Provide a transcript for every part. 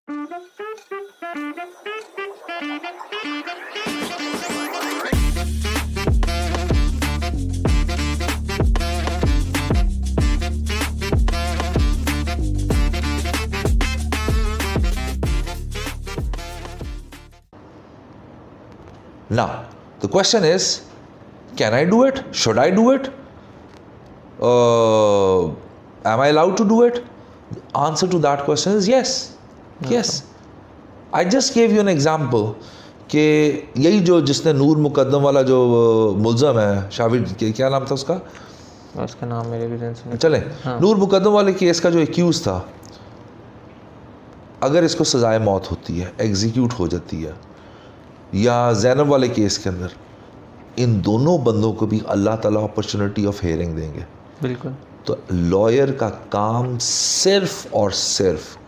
Now, the question is, can I do it? Should I do it? Am I allowed to do it? The answer to that question is yes. Yes. I just gave you an example कि यही जो जिसने नूर मुकद्दम वाला जो मुल्ज़म है शाविर के क्या नाम था उसका नाम मेरे भी ज़हन से चले नूर मुकद्दम वाले केस का जो एक्यूज़ था, अगर इसको सज़ाए मौत होती है, एग्जीक्यूट हो जाती है, या ज़ैनब वाले केस के अंदर इन दोनों बंदों को भी अल्लाह ताला अपॉर्चुनिटी ऑफ हेयरिंग देंगे। बिल्कुल। तो लॉयर का काम सिर्फ और सिर्फ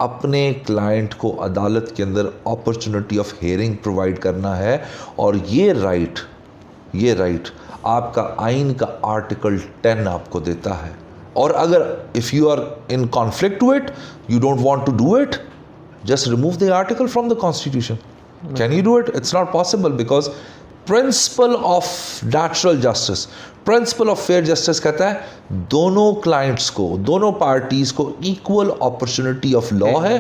अपने क्लाइंट को अदालत के अंदर अपॉर्चुनिटी ऑफ हेयरिंग प्रोवाइड करना है, और ये राइट आपका आइन का आर्टिकल 10 आपको देता है। और अगर if you are in conflict with, you don't want to do it, just remove the article from the constitution. Can you do it? It's not possible, because principle of natural justice, principle of fair justice कहता है दोनों clients को, दोनों parties को equal opportunity of law है,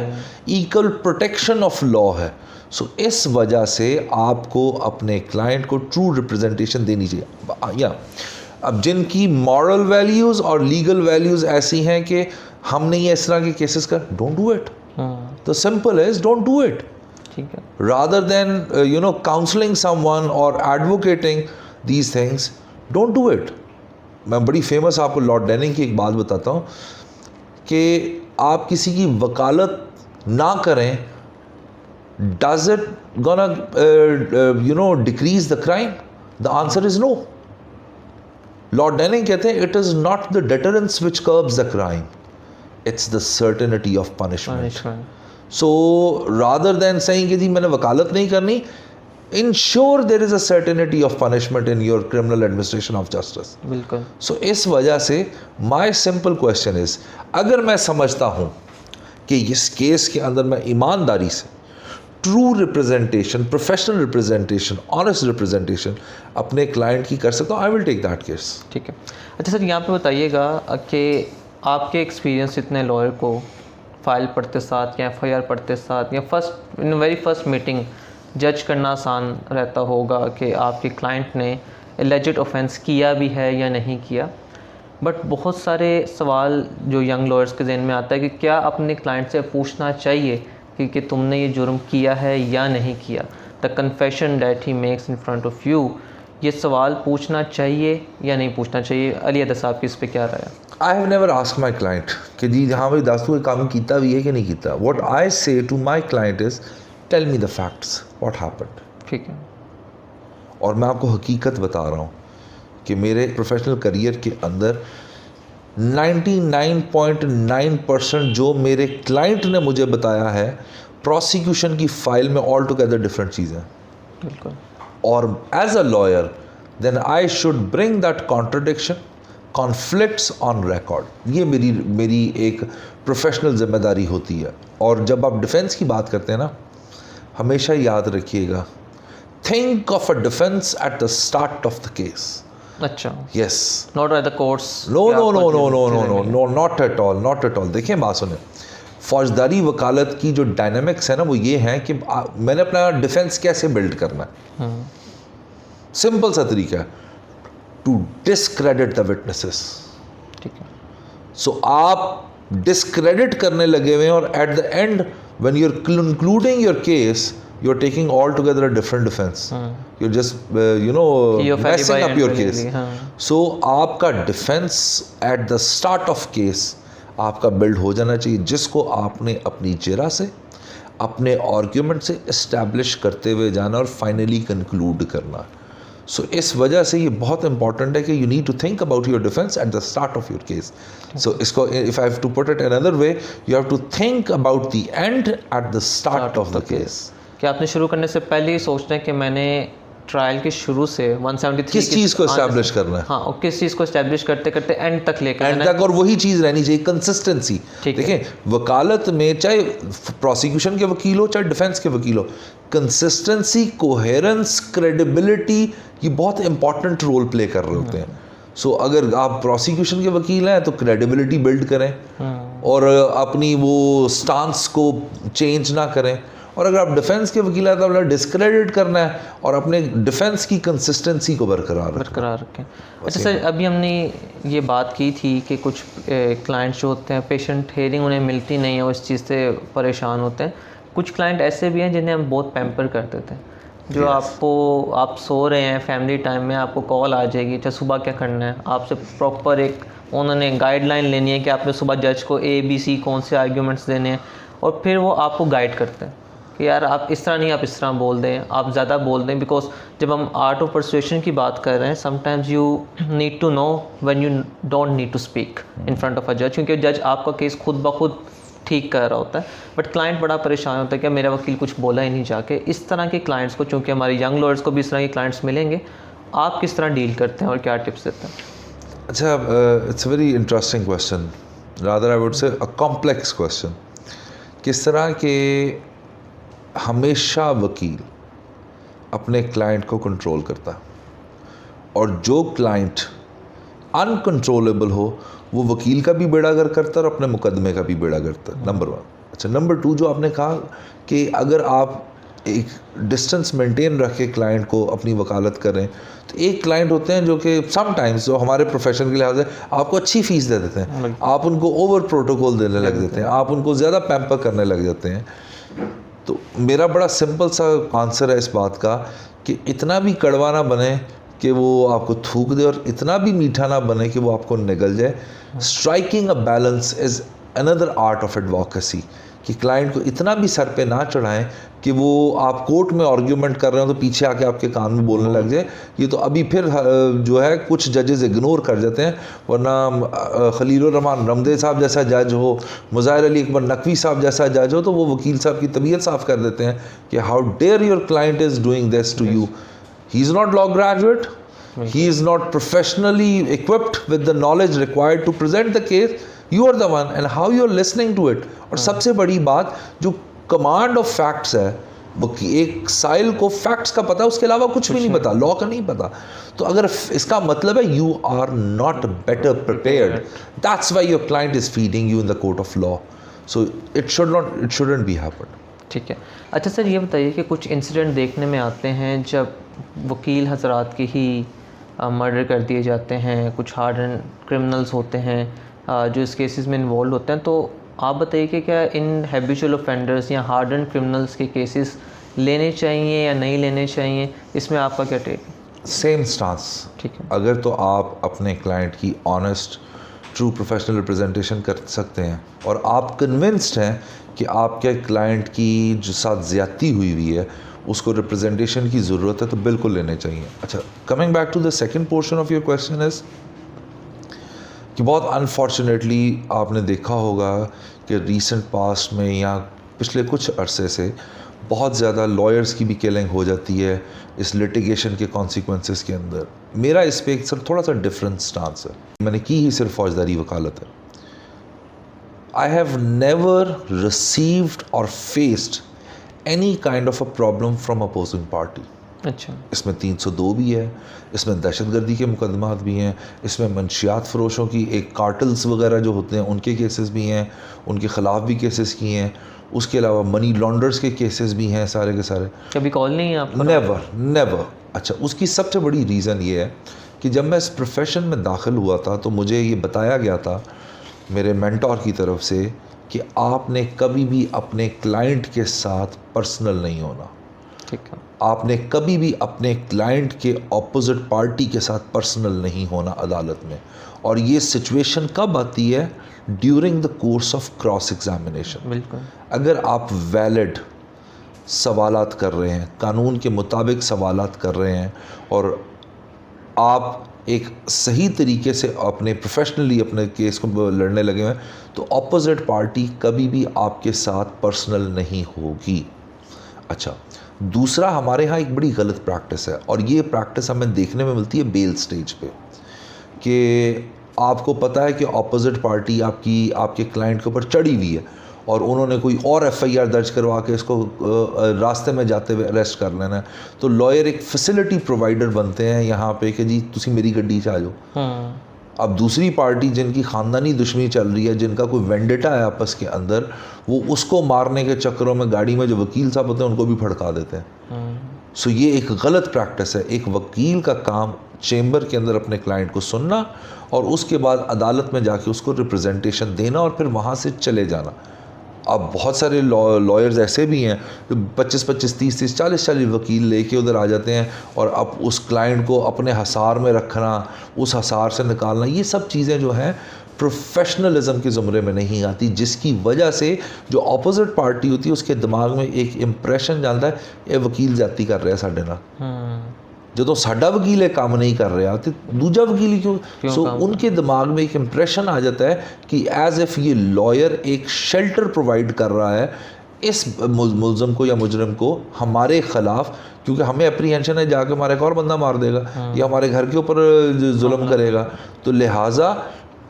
equal protection of law है। So इस वजह से आपको अपने client को true representation देनी चाहिए। अब जिनकी moral values और legal values ऐसी हैं कि हम नहीं इस तरह के cases कर, don't do it। The simple is don't do it। Rather than counseling someone or advocating these things, don't do it। मैं बड़ी फेमस आपको लॉर्ड डेनिंग की एक बात बताता हूँ कि आप किसी की वकालत ना करें, does it gonna decrease the crime? The answer is no। Lord Denning कहते हैं it is not the deterrence which curbs the crime, it's the certainty of punishment। So rather than saying कि जी मैंने वकालत नहीं करनी, ensure there is a certainty of punishment in your criminal administration of justice। बिल्कुल। So इस वजह से my simple question is, अगर मैं समझता हूँ कि इस केस के अंदर मैं ईमानदारी से true representation, professional representation, honest representation अपने क्लाइंट की कर सकता हूँ, I will take that case. ठीक है। अच्छा सर, यहाँ पे बताइएगा कि आपके एक्सपीरियंस इतने लॉयर को फ़ाइल पढ़ते साथ या FIR पढ़ते साथ या वेरी फर्स्ट मीटिंग जज करना आसान रहता होगा कि आपके क्लाइंट ने एलिजिड ऑफेंस किया भी है या नहीं किया, बट बहुत सारे सवाल जो यंग लॉयर्स के जहन में आता है कि क्या अपने क्लाइंट से पूछना चाहिए कि तुमने ये जुर्म किया है या नहीं किया, the confession that he makes in front of you, ये सवाल पूछना चाहिए या नहीं पूछना चाहिए? अली अदा साहब की इस पर क्या राय है? I have never asked my client कि जी हाँ भाई दस तू काम कीता भी है कि नहीं कीता। What I say to my client is, tell me the facts, what happened। ठीक है। और मैं आपको हकीकत बता रहा हूँ कि मेरे प्रोफेशनल करियर के अंदर 99.9% जो मेरे क्लाइंट ने मुझे बताया है, प्रोसिक्यूशन की फ़ाइल में ऑल टुगेदर डिफरेंट चीज़ें। बिल्कुल। और as a lawyer then I should bring that contradiction, conflicts on record. ये मेरी एक प्रोफेशनल जिम्मेदारी होती है। और जब आप डिफेंस की बात करते हैं ना, हमेशा याद रखिएगा, think of a defence at the start of the case. अच्छा। Yes. Not at the courts. No no no no no no no no not at all, not at all. देखिए बात सुने, फौजदारी वकालत की जो डायनामिक्स है ना, वो ये है कि मैंने अपना डिफेंस कैसे बिल्ड करना है। सिंपल सा तरीका है, टू डिस्क्रेडिट द विटनेसेस। ठीक है। सो आप डिस्क्रेडिट करने लगे हुए हैं, और at the end when you are concluding your case, you are taking altogether a different defense। You're just messing up your case। So आपका defense at the start of case आपका build हो जाना चाहिए, जिसको आपने अपनी जरा से, अपने argument से establish करते हुए जाना और finally conclude करना। So इस वजह से ये बहुत important है कि you need to think about your defense at the start of your case। So इसको if I have to put it another way, you have to think about the end at the start of the case। कि आपने शुरू करने से पहले ही सोचना है कि मैंने ट्रायल के शुरू से 173 किस चीज़ को establish करना है? हाँ, और किस चीज़ को इस्टेब्लिश करते करते एंड तक लेकर एंड तक, और वही चीज़ रहनी चाहिए, कंसिस्टेंसी। ठीक है। देखें, वकालत में चाहे प्रोसिक्यूशन के वकील हो चाहे डिफेंस के वकील हो, कंसिस्टेंसी, कोहेरेंस, क्रेडिबिलिटी, ये बहुत इंपॉर्टेंट रोल प्ले कर रहे होते हैं। सो अगर आप प्रोसिक्यूशन के वकील हैं तो क्रेडिबिलिटी बिल्ड करें और अपनी वो स्टांस को चेंज ना करें, और अगर आप डिफेंस के वकील हैं तो अपना डिस्क्रेडिट करना है और अपने डिफेंस की कंसिस्टेंसी को बरकरार रखें। अच्छा सर, अभी हमने ये बात की थी कि कुछ क्लाइंट्स जो होते हैं, पेशेंट हेयरिंग उन्हें मिलती नहीं है, वो इस चीज़ से परेशान होते हैं। कुछ क्लाइंट ऐसे भी हैं जिन्हें हम बहुत पैम्पर कर देते हैं, जो आप सो रहे हैं फैमिली टाइम में, आपको कॉल आ जाएगी, अच्छा सुबह क्या करना है, आपसे प्रॉपर एक उन्होंने गाइडलाइन लेनी है कि आपने सुबह जज को ABC कौन से आर्ग्यूमेंट्स देने हैं, और फिर वो आपको गाइड करते हैं कि यार आप इस तरह नहीं, आप इस तरह बोल दें, आप ज़्यादा बोल दें। बिकॉज जब हम आर्ट ऑफ परसुएशन की बात कर रहे हैं, sometimes you need to know when you don't need to speak in front of a जज, क्योंकि जज आपका केस खुद ब खुद ठीक कर रहा होता है, बट क्लाइंट बड़ा परेशान होता है कि मेरा वकील कुछ बोला ही नहीं जाके। इस तरह के क्लाइंट्स को, चूँकि हमारे यंग लॉयर्स को भी इस तरह के क्लाइंट्स मिलेंगे, आप किस तरह डील करते हैं और क्या टिप्स देते हैं? अच्छा, it's a very interesting question, rather I would say a complex question. किस तरह के हमेशा वकील अपने क्लाइंट को कंट्रोल करता है, और जो क्लाइंट अनकंट्रोलेबल हो वो वकील का भी बेड़ागर करता है और अपने मुकदमे का भी बेड़ागर करता है, नंबर 1। अच्छा, नंबर 2, जो आपने कहा कि अगर आप एक डिस्टेंस मेंटेन रख के क्लाइंट को अपनी वकालत करें, तो एक क्लाइंट होते हैं जो कि समटाइम्स, जो हमारे प्रोफेशन के लिहाज से आपको अच्छी फ़ीस दे देते हैं, आप उनको ओवर प्रोटोकॉल देने लग देते हैं, आप उनको ज़्यादा पैम्पर करने लग जाते हैं। तो मेरा बड़ा सिंपल सा आंसर है इस बात का कि इतना भी कड़वा ना बने कि वो आपको थूक दे, और इतना भी मीठा ना बने कि वो आपको निगल जाए। Striking a balance is another art of advocacy, कि क्लाइंट को इतना भी सर पे ना चढ़ाएं कि वो आप कोर्ट में आर्ग्यूमेंट कर रहे हो तो पीछे आके आपके कान में बोलने लग जाए। ये तो अभी फिर जो है कुछ जजेस इग्नोर कर जाते हैं, वरना खलीलुर रहमान रमदे साहब जैसा जज हो, मुज़ाहिर अली अकबर नकवी साहब जैसा जज हो, तो वो वकील साहब की तबीयत साफ़ कर देते हैं कि how dare your client is doing this to you, he is not law graduate, he is not professionally equipped with the knowledge required to present the case, you are the one, and how you are listening to it। और सबसे बड़ी बात, जो command of facts है, वो एक साइल को facts का पता है, उसके अलावा कुछ भी नहीं पता, लॉ का नहीं पता। तो अगर इसका मतलब है you are not better prepared, that's why your client is feeding you in the court of law, so it shouldn't be happen. ठीक है। अच्छा सर, ये बताइए कि कुछ इंसिडेंट देखने में आते हैं जब वकील हजरात की ही मर्डर कर दिए जाते हैं, कुछ हार्डन क्रिमिनल्स होते हैं जो इस केसेस में इन्वॉल्व होते हैं, तो आप बताइए कि क्या इन हैबिचुअल ऑफेंडर्स या हार्डन क्रिमिनल्स के केसेस लेने चाहिए या नहीं लेने चाहिए, इसमें आपका क्या टेक है? Same stance. ठीक है। अगर तो आप अपने क्लाइंट की ऑनेस्ट ट्रू प्रोफेशनल रिप्रेजेंटेशन कर सकते हैं और आप कन्विंस्ड हैं कि आपके क्लाइंट की जो साथ ज़्यादती हुई है उसको रिप्रेजेंटेशन की ज़रूरत है, तो बिल्कुल लेने चाहिए। अच्छा, coming back to the second portion of your question is कि बहुत अनफॉर्चुनेटली आपने देखा होगा कि रीसेंट पास्ट में या पिछले कुछ अरसे से बहुत ज़्यादा लॉयर्स की भी किलिंग हो जाती है इस लिटिगेशन के कॉन्सिक्वेंसेस के अंदर। मेरा इस पर एक सर थोड़ा सा डिफरेंट स्टांस है, मैंने की ही सिर्फ फौजदारी वकालत है। आई हैव नेवर रिसीव्ड और faced any kind of a problem from opposing party. अच्छा। इसमें 302 भी है, इसमें दहशतगर्दी के मुकदमात भी हैं, इसमें मंशियात फरोशों की एक कार्टल्स वगैरह जो होते हैं उनके केसेस भी हैं, उनके ख़िलाफ़ भी केसेस किए हैं, उसके अलावा मनी लॉन्डर्स के केसेस भी हैं सारे के सारे। कभी कॉल नहीं है आपको? नेवर। अच्छा, उसकी सबसे बड़ी रीज़न ये है कि जब मैं इस प्रोफेशन में दाखिल हुआ था तो मुझे ये बताया गया था मेरे मेंटोर की तरफ से कि आपने कभी भी अपने क्लाइंट के साथ पर्सनल नहीं होना। ठीक है। आपने कभी भी अपने क्लाइंट के ऑपोजिट पार्टी के साथ पर्सनल नहीं होना अदालत में। और ये सिचुएशन कब आती है? During the course of cross examination. बिल्कुल। अगर आप वैलिड सवालात कर रहे हैं, कानून के मुताबिक सवालात कर रहे हैं और आप एक सही तरीके से अपने प्रोफेशनली अपने केस को लड़ने लगे हैं, तो ऑपोजिट पार्टी कभी भी आपके साथ पर्सनल नहीं होगी। अच्छा, दूसरा हमारे यहाँ एक बड़ी गलत प्रैक्टिस है, और ये प्रैक्टिस हमें देखने में मिलती है बेल स्टेज पे, कि आपको पता है कि ऑपोजिट पार्टी आपके क्लाइंट के ऊपर चढ़ी हुई है और उन्होंने कोई और एफआईआर दर्ज करवा के इसको रास्ते में जाते हुए अरेस्ट कर लेना है, तो लॉयर एक फैसिलिटी प्रोवाइडर बनते हैं यहाँ पे कि जी तुसी मेरी गड्डी च आ जाओ। अब दूसरी पार्टी जिनकी ख़ानदानी दुश्मनी चल रही है, जिनका कोई वेंडेटा है आपस के अंदर, वो उसको मारने के चक्करों में गाड़ी में जो वकील साहब होते हैं उनको भी भड़का देते हैं। सो ये एक गलत प्रैक्टिस है। एक वकील का काम चेंबर के अंदर अपने क्लाइंट को सुनना और उसके बाद अदालत में जाके उसको रिप्रेजेंटेशन देना और फिर वहाँ से चले जाना। अब बहुत सारे लॉयर्स ऐसे भी हैं जो 25-25, 30-30, 40-40 वकील लेके उधर आ जाते हैं और अब उस क्लाइंट को अपने हसार में रखना, उस हसार से निकालना, ये सब चीज़ें जो हैं प्रोफेशनलिज्म के ज़ुमरे में नहीं आती, जिसकी वजह से जो अपोजिट पार्टी होती है उसके दिमाग में एक इम्प्रेशन जाता है ये वकील जाती कर रहा है साढ़े नाल, जो साडा वकील एक काम नहीं कर रहा तो दूजा वकील क्यों सो उनके दिमाग में एक इम्प्रेशन आ जाता है कि एज इफ़ ये लॉयर एक शेल्टर प्रोवाइड कर रहा है इस मुलज़म को या मुजरिम को हमारे ख़िलाफ़, क्योंकि हमें अप्रीहेंशन है जाके हमारा एक और बंदा मार देगा या हमारे घर के ऊपर जुल्म करेगा, तो लिहाजा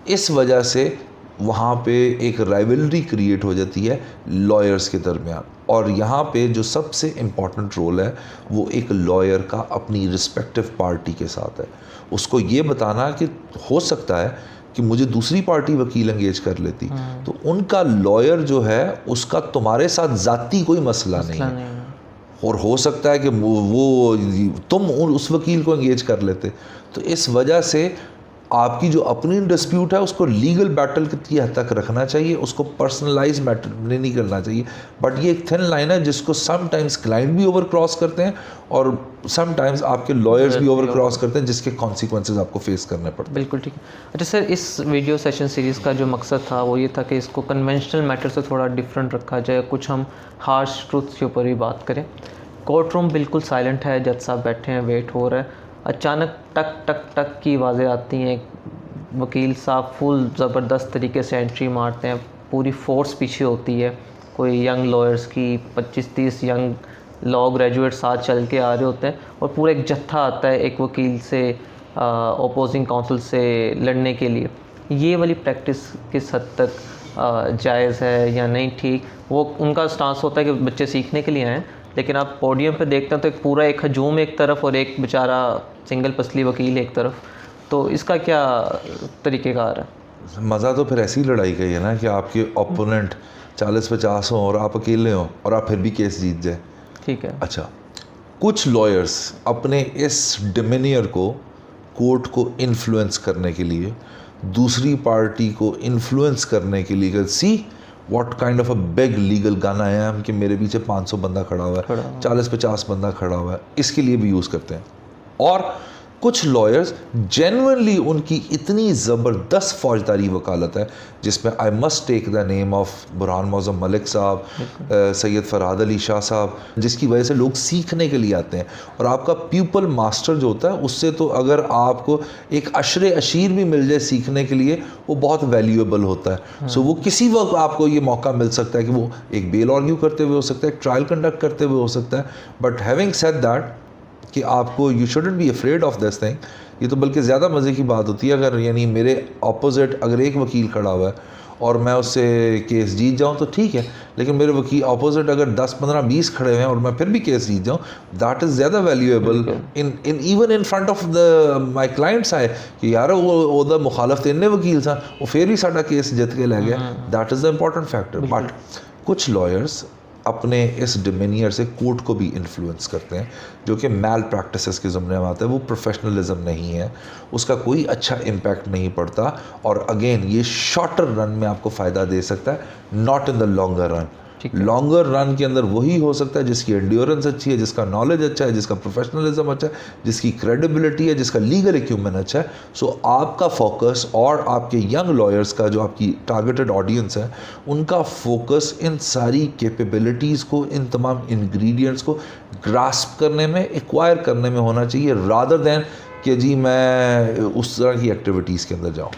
इस वजह से वहाँ पे एक राइवलरी क्रिएट हो जाती है लॉयर्स के दरमियान। और यहाँ पे जो सबसे इम्पॉर्टेंट रोल है वो एक लॉयर का अपनी रिस्पेक्टिव पार्टी के साथ है। उसको ये बताना कि हो सकता है कि मुझे दूसरी पार्टी वकील एंगेज कर लेती, तो उनका लॉयर जो है उसका तुम्हारे साथ ज़ाती कोई मसला नहीं है, और हो सकता है कि वो तुम उस वकील को एंगेज कर लेते। तो इस वजह से आपकी जो अपनी डिस्प्यूट है उसको लीगल बैटल की हद तक रखना चाहिए, उसको पर्सनलाइज मैटर नहीं करना चाहिए। बट ये एक थिन लाइन है जिसको समटाइम्स क्लाइंट भी ओवर क्रॉस करते हैं और समटाइम्स आपके लॉयर्स भी ओवर क्रॉस करते हैं, जिसके कॉन्सिक्वेंसेस आपको फेस करने पड़ते हैं। बिल्कुल ठीक है। अच्छा सर, इस वीडियो सेशन सीरीज़ का जो मकसद था वो ये था कि इसको कन्वेंशनल मैटर से थोड़ा डिफरेंट रखा जाए, कुछ हम हार्श ट्रूथ्स के ऊपर भी बात करें। कोर्ट रूम बिल्कुल साइलेंट है, जज साहब बैठे हैं, वेट हो रहा है, अचानक टक टक टक की आवाज़ें आती हैं, वकील साहब फुल ज़बरदस्त तरीके से एंट्री मारते हैं, पूरी फोर्स पीछे होती है, कोई यंग लॉयर्स की 25-30 यंग लॉ ग्रेजुएट साथ चल के आ रहे होते हैं और पूरा एक जत्था आता है एक वकील से ओपोजिंग काउंसिल से लड़ने के लिए। ये वाली प्रैक्टिस किस हद तक जायज़ है या नहीं? ठीक, वो उनका स्टांस होता है कि बच्चे सीखने के लिए आए, लेकिन आप पोडियम पे देखते हैं तो एक पूरा एक हजूम एक तरफ और एक बेचारा सिंगल पसली वकील एक तरफ, तो इसका क्या तरीक़ेकार है? मज़ा तो फिर ऐसी लड़ाई का ही है ना कि आपके ओपोनेंट 40-50 हों और आप अकेले हों और आप फिर भी केस जीत जाए। ठीक है। अच्छा, कुछ लॉयर्स अपने इस डिमीनियर को कोर्ट को इन्फ्लुएंस करने के लिए, दूसरी पार्टी को इन्फ्लुएंस करने के लिए, see what kind of a big legal gun I am, कि मेरे पीछे 500 बंदा खड़ा हुआ है, 40-50 बंदा खड़ा हुआ है, इसके लिए भी यूज़ करते हैं। और कुछ लॉयर्स जेन्युइनली उनकी इतनी ज़बरदस्त फौजदारी वकालत है जिसमें I must take the name of Burhan Mauzam Malik Sahab, Syed Farhad Ali Shah साहब, जिसकी वजह से लोग सीखने के लिए आते हैं। और आपका प्यूपल मास्टर जो होता है उससे तो अगर आपको एक अशरे अशीर भी मिल जाए सीखने के लिए, वो बहुत वैल्यूएबल होता है। सो वो किसी वक्त आपको ये मौका मिल सकता है कि वो एक बेल आर्ग्यू करते हुए हो सकता है, एक ट्रायल कंडक्ट करते हुए हो सकता है। बट हैविंग सेड दैट कि आपको you shouldn't be afraid of this thing, ये तो बल्कि ज़्यादा मज़े की बात होती है अगर यानी मेरे ऑपोजिट अगर एक वकील खड़ा हुआ है और मैं उससे केस जीत जाऊं तो ठीक है, लेकिन मेरे वकील ऑपोजिट अगर 10, 15, 20 खड़े हुए हैं और मैं फिर भी केस जीत जाऊं, दैट इज़ ज़्यादा valuable in even in front of the my clients आए कि यार वो द मुखालफ इन्ने वकील सा वो फिर भी साडा केस जित के लै गया। That is the important factor. But कुछ लॉयर्स अपने इस डिमीनियर से कोर्ट को भी इन्फ्लुएंस करते हैं, जो कि मैल प्रैक्टिसेस के ज़ुमरे में आता है। वो प्रोफेशनलिज्म नहीं है, उसका कोई अच्छा इम्पैक्ट नहीं पड़ता, और अगेन ये शॉर्टर रन में आपको फ़ायदा दे सकता है, not in the longer run. Longer run के अंदर वही हो सकता है जिसकी एंड्योरेंस अच्छी है, जिसका नॉलेज अच्छा है, जिसका प्रोफेशनलिज्म अच्छा है, जिसकी क्रेडिबिलिटी है, जिसका लीगल इक्विपमेंट अच्छा है। सो आपका फोकस और आपके यंग लॉयर्स का जो आपकी टारगेटेड ऑडियंस है उनका फोकस इन सारी कैपेबिलिटीज़ को, इन तमाम इंग्रेडिएंट्स को ग्रास्प करने में, एक्वायर करने में होना चाहिए, रादर दैन कि जी मैं उस तरह की एक्टिविटीज़ के अंदर जाऊँ।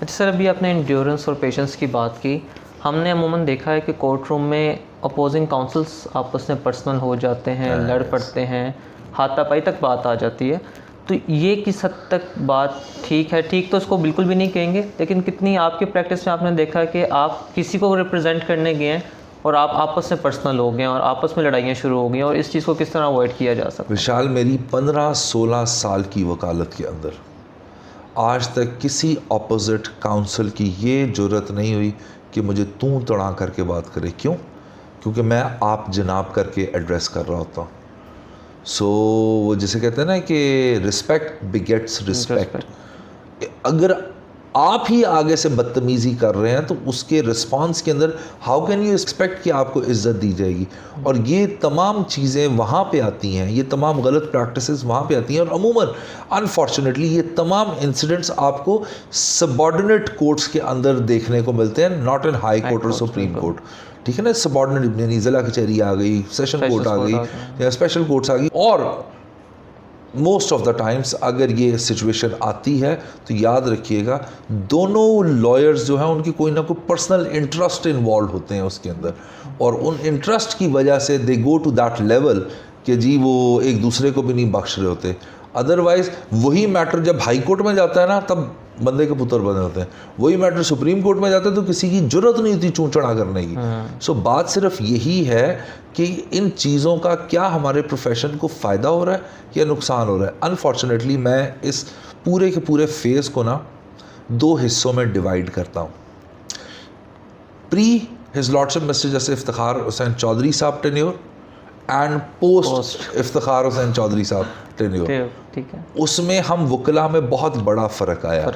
अच्छा सर, अभी आपने एंड्योरेंस और पेशेंस की बात की, हमने अमूमन देखा है कि कोर्ट रूम में अपोजिंग काउंसल्स आपस में पर्सनल हो जाते हैं, लड़ पड़ते हैं, हाथापाई तक बात आ जाती है। तो ये किस हद तक बात ठीक है? ठीक तो इसको बिल्कुल भी नहीं कहेंगे, लेकिन कितनी आपकी प्रैक्टिस में आपने देखा कि आप किसी को रिप्रेजेंट करने गए हैं और आप आपस में पर्सनल हो गए और आपस में लड़ाइयाँ शुरू हो गई, और इस चीज़ को किस तरह अवॉइड किया जा सकता है? विशाल, मेरी 15-16 साल की वकालत के अंदर आज तक किसी ऑपोजिट काउंसिल की ये जुर्रत नहीं हुई कि मुझे तू तड़ा करके बात करे। क्यों? क्योंकि मैं आप जनाब करके एड्रेस कर रहा होता हूँ। सो वो जिसे कहते हैं ना कि रिस्पेक्ट बिगेट्स रिस्पेक्ट। अगर आप ही आगे से बदतमीज़ी कर रहे हैं तो उसके रिस्पांस के अंदर हाउ कैन यू एक्सपेक्ट कि आपको इज़्ज़त दी जाएगी? और ये तमाम चीज़ें वहाँ पे आती हैं, ये तमाम गलत प्रैक्टिसेस वहाँ पे आती हैं। और अमूमन अनफॉर्चुनेटली ये तमाम इंसिडेंट्स आपको सबॉर्डिनेट कोर्ट्स के अंदर देखने को मिलते हैं, नॉट इन हाई कोर्ट और सुप्रीम कोर्ट। ठीक है ना, सबॉर्डिनेट यानी ज़िला कचहरी आ गई, सेशन कोर्ट आ गई या स्पेशल कोर्ट्स आ गई। और मोस्ट ऑफ द टाइम्स अगर ये सिचुएशन आती है तो याद रखिएगा दोनों लॉयर्स जो हैं उनकी कोई ना कोई पर्सनल इंटरेस्ट इन्वॉल्व होते हैं उसके अंदर, और उन इंटरेस्ट की वजह से दे गो टू दैट लेवल कि जी वो एक दूसरे को भी नहीं बख्श रहे होते। अदरवाइज़ वही मैटर जब हाई कोर्ट में जाता है ना तब बंदे के पुत्र बने होते हैं, वही मैटर सुप्रीम कोर्ट में जाता है तो किसी की जरूरत नहीं होती चूं चढ़ा करने की। सो बात सिर्फ यही है कि इन चीज़ों का क्या हमारे प्रोफेशन को फ़ायदा हो रहा है या नुकसान हो रहा है। अनफॉर्चुनेटली मैं इस पूरे के पूरे फेज़ को ना 2 हिस्सों में डिवाइड करता हूँ। Pre his lordship mister justice Iftikhar Hussain Chaudhry sahab tenure and post Iftikhar Hussain Chaudhry sahab tenure, ठीक है, उसमें हम वकला में बहुत बड़ा फ़र्क आया।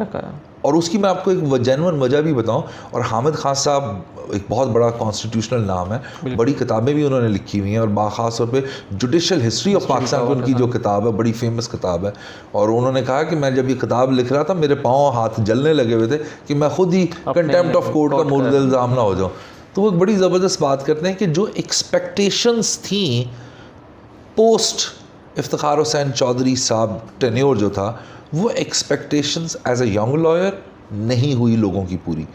और उसकी मैं आपको एक जेन्युइन वजह भी बताऊं। और हामिद खान साहब एक बहुत बड़ा कॉन्स्टिट्यूशनल नाम है, बड़ी किताबें भी उन्होंने लिखी हुई हैं, और बाख़ास तौर पे जुडिशल हिस्ट्री ऑफ पाकिस्तान की उनकी जो किताब है बड़ी फेमस किताब है। और उन्होंने कहा कि मैं जब ये किताब लिख रहा था मेरे पाँव हाथ जलने लगे हुए थे कि मैं खुद ही कंटेम्प्ट ऑफ कोर्ट का मुर्द इल्ज़ाम ना हो जाऊँ। तो वो एक बड़ी ज़बरदस्त बात करते हैं कि जो एक्सपेक्टेशंस थी पोस्ट इफ्तिखार हुसैन चौधरी साहब टेन्योर जो था, वो expectations as a young lawyer नहीं हुई लोगों की पूरी।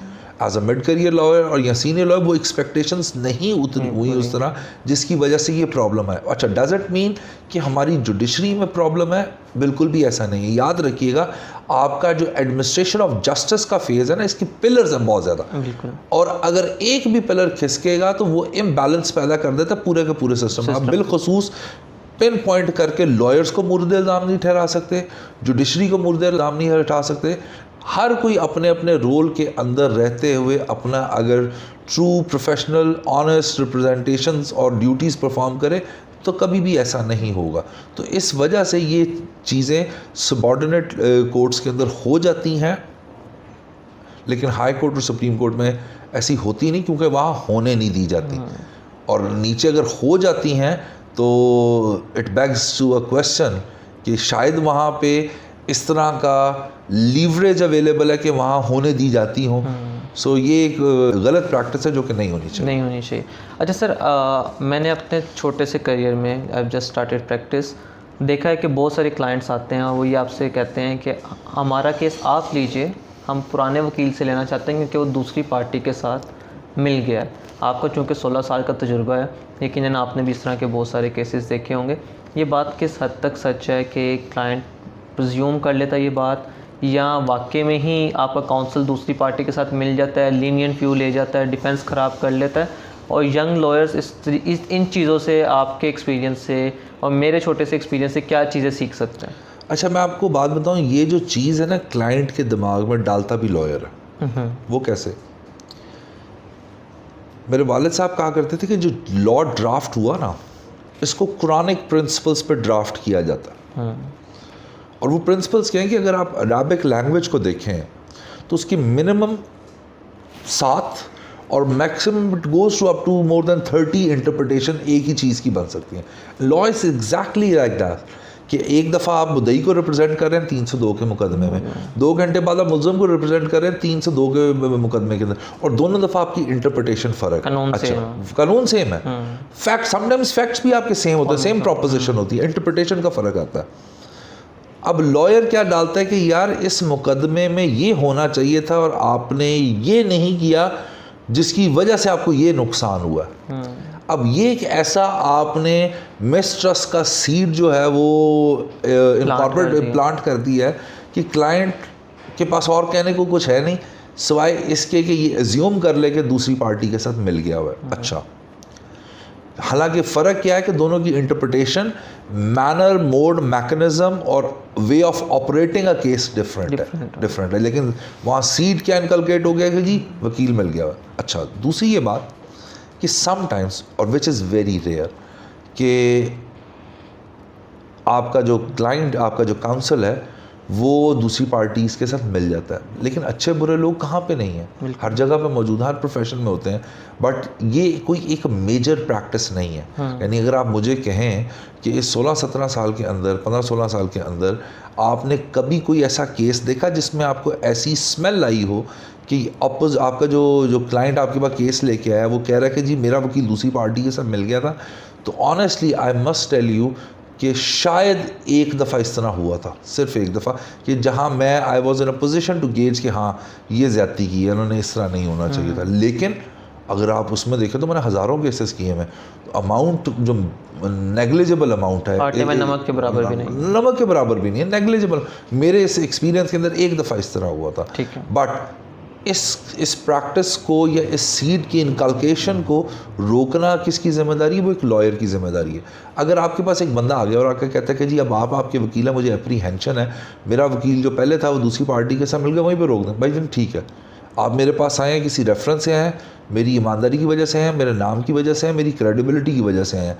As a mid career lawyer और या सीनियर लॉयर वो एक्सपेक्टेशंस नहीं उतनी हुई उस तरह, जिसकी वजह से ये प्रॉब्लम है। अच्छा, डज इट मीन कि हमारी जुडिशरी में प्रॉब्लम है? बिल्कुल भी ऐसा नहीं है। याद रखिएगा आपका जो एडमिनिस्ट्रेशन ऑफ जस्टिस का फेज़ है ना, इसकी पिलर्स हैं बहुत ज़्यादा, और अगर एक भी पिलर खिसकेगा तो वो इम्बैलेंस पैदा कर देता है पूरे के पूरे सिस्टम में। आप बिलखसूस पिन पॉइंट करके लॉयर्स को मुर्दे इल्ज़ाम नहीं ठहरा सकते, जुडिशरी को मुर्दे इल्ज़ाम नहीं हटा सकते। हर कोई अपने अपने रोल के अंदर रहते हुए अपना अगर ट्रू प्रोफेशनल ऑनेस्ट रिप्रेजेंटेशंस और ड्यूटीज़ परफॉर्म करे तो कभी भी ऐसा नहीं होगा। तो इस वजह से ये चीज़ें सबॉर्डिनेट कोर्ट्स के अंदर हो जाती हैं, लेकिन हाई कोर्ट और सुप्रीम कोर्ट में ऐसी होती नहीं, क्योंकि वहाँ होने नहीं दी जाती। और नीचे अगर हो जाती हैं तो it begs to a question कि शायद वहाँ पे इस तरह का लीवरेज अवेलेबल है कि वहाँ होने दी जाती हों। सो ये एक गलत प्रैक्टिस है जो कि नहीं होनी चाहिए। अच्छा सर, मैंने अपने छोटे से करियर में आई जस्ट स्टार्टेड प्रैक्टिस, देखा है कि बहुत सारे क्लाइंट्स आते हैं और वो ये आपसे कहते हैं कि हमारा केस आप लीजिए, हम पुराने वकील से लेना चाहते हैं क्योंकि वो दूसरी पार्टी के साथ मिल गया है। आपका चूँकि 16 साल का तजुर्बा है, यकीनन आपने भी इस तरह के बहुत सारे केसेस देखे होंगे। ये बात किस हद तक सच है कि क्लाइंट प्रिज्यूम कर लेता है ये बात, या वाकई में ही आपका काउंसिल दूसरी पार्टी के साथ मिल जाता है, लीनियंट व्यू ले जाता है, डिफेंस ख़राब कर लेता है? और यंग लॉयर्स इन चीज़ों से, आपके एक्सपीरियंस से और मेरे छोटे से एक्सपीरियंस से क्या चीज़ें सीख सकते हैं? अच्छा, मैं आपको बात बताऊं, ये जो चीज़ है ना क्लाइंट के दिमाग में डालता भी लॉयर है। वो कैसे? मेरे वालिद साहब कहा करते थे कि जो लॉ ड्राफ्ट हुआ ना, इसको कुरानिक प्रिंसिपल्स पे ड्राफ्ट किया जाता है। और वो प्रिंसिपल्स क्या हैं कि अगर आप अरबिक लैंग्वेज को देखें तो उसकी मिनिमम 7 और maximum it goes to up to more than 30 interpretation एक ही चीज़ की बन सकती हैं। Law is exactly like that कि एक दफ़ा आप मुद्दई को रिप्रेजेंट कर रहे हैं 302 के मुकदमे में, 2 घंटे बाद आप मुल्ज़िम को रिप्रेजेंट कर रहे हैं 302 के मुकदमे के अंदर, और दोनों दफ़ा आपकी इंटरप्रिटेशन फ़र्क है। कानून सेम है, फैक्ट समटाइम्स फैक्ट्स भी आपके सेम होते हैं, सेम प्रोपोजिशन होती है, इंटरप्रिटेशन का फ़र्क आता है। अब लॉयर क्या डालता है कि यार इस मुकदमे में ये होना चाहिए था और आपने ये नहीं किया, जिसकी वजह से आपको ये नुकसान हुआ है। अब ये एक ऐसा आपने मिसट्रस्ट का सीड जो है वो इनकॉर्पोरेट प्लांट कर दिया है कि क्लाइंट के पास और कहने को कुछ है नहीं सिवाय इसके कि ये एज्यूम कर ले कि दूसरी पार्टी के साथ मिल गया हुआ है। अच्छा, हालांकि फ़र्क क्या है कि दोनों की इंटरप्रिटेशन, मैनर, मोड, मैकेनिज्म और way of operating a case different है, लेकिन वहाँ सीड क्या इनकलकेट हो गया कि जी वकील मिल गया। अच्छा, दूसरी ये बात कि समटाइम्स, और विच इज़ वेरी रेयर, कि आपका जो क्लाइंट, आपका जो काउंसिल है वो दूसरी पार्टीज़ के साथ मिल जाता है, लेकिन अच्छे बुरे लोग कहाँ पे नहीं हैं, हर जगह पे मौजूद, हर प्रोफेशन में होते हैं, बट ये कोई एक मेजर प्रैक्टिस नहीं है। यानी अगर आप मुझे कहें कि इस 16-17 साल के अंदर, 15-16 साल के अंदर आपने कभी कोई ऐसा केस देखा जिसमें आपको ऐसी स्मेल आई हो कि आपका जो क्लाइंट आपके पास केस लेके आया वो कह रहा है कि जी मेरा वकील दूसरी पार्टी के साथ मिल गया था, तो honestly I must tell you कि शायद एक दफ़ा इस तरह हुआ था, सिर्फ एक दफ़ा, कि जहां मैं I was in a position to gauge कि हाँ ये ज़्यादती की है, उन्होंने इस तरह नहीं होना चाहिए था। लेकिन अगर आप उसमें देखें तो मैंने हज़ारों केसेस किए हैं। अमाउंट जो नेग्लिजिबल अमाउंट है, नमक के बराबर भी नहीं, नमक के बराबर भी नहीं है, नेग्लिजिबल। मेरे इस एक्सपीरियंस के अंदर एक दफ़ा इस तरह हुआ था। ठीक है, बट इस प्रैक्टिस को या इस सीड की इनकलकेशन को रोकना किसकी ज़िम्मेदारी है? वो एक लॉयर की ज़िम्मेदारी है। अगर आपके पास एक बंदा आ गया और आकर कहता है कि जी अब आपके वकील है, मुझे एप्रीहेंशन है, मेरा वकील जो पहले था वो दूसरी पार्टी के साथ मिल गया, वहीं पर रोक दें। भाई फिर ठीक है, आप मेरे पास आए हैं, किसी रेफरेंस से हैं, मेरी ईमानदारी की वजह से हैं, मेरे नाम की वजह से हैं, मेरी क्रेडिबिलिटी की वजह से हैं,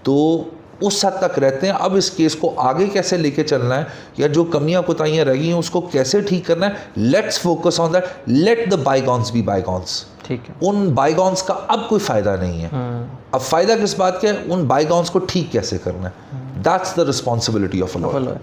तो उस हद तक रहते हैं। अब इस केस को आगे कैसे लेके चलना है या जो कमियां कोताहियां रह गई हैं उसको कैसे ठीक करना है, let's focus on that, let the bygones be bygones. ठीक है, उन बाईगॉन्स का अब कोई फ़ायदा नहीं है। अब फ़ायदा किस बात का है? उन बाईगॉन्स को ठीक कैसे करना है, that's the responsibility of a lawyer.